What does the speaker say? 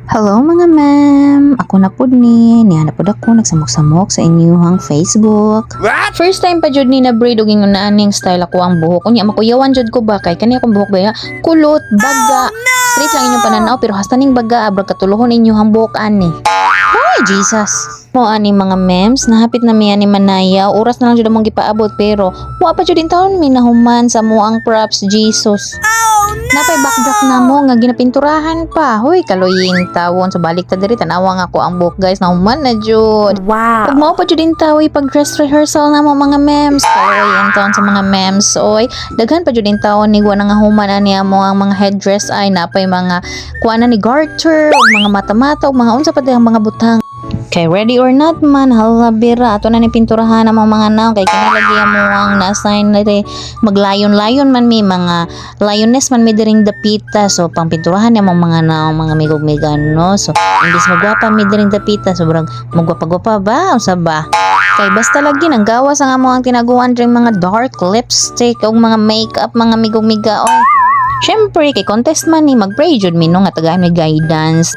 Hello mga ma'am, ako na pud niya na pud ako nagsamok-samok sa inyong Facebook. First time pa jud ni na braid og ingon na aning style ako ang buhok. Unya makuyawan jud ko ba kay kani akong buhok ba ya? Kulot, baga. Straight lang inyong pananaw pero hasta ning baga abra katuluhon inyong ang buhok ani. Ay Jesus. Mo ani mga memes, nahapit na miya ni Manaya, oras na lang jud among gipaabot pero wa pa jud din taon mi nahuman sa mo ang props Jesus. Napay backdrop na mo nga ginapinturahan pa. Hoy, kaloying tawon sa balik ta diri tanawa nga ko ang book guys na human na jud. Wow. Ug mao pa jud din tawoy pag dress rehearsal na mo mga memes. Kaloying taon sa mga memes. Oy, daghan pa jud din taon ni wa nga human ani mo ang mga headdress ay napay mga kuana ni garter ug mga mata-mata ug mga unsa pa ang mga butang. Kay ready or not man, hala bira, ato na ni pinturahan ang mga naong kay kinalagi mo ang na-assign na maglayon-layon man mi, mga lioness man mi diring dapita, so pang pinturahan niya mga naong mga migog-migan, no? So, imbis magwapa mi diring dapita, sobrang magwapa-gwapa ba? O sa ba? Kay basta lagi, nang gawas ang amo ang tinaguan diring mga dark lipstick o mga makeup, mga migog-miga, oy. Syempre, kay contest man ni, mag-pray jud mi no, nga tagahan may guidance.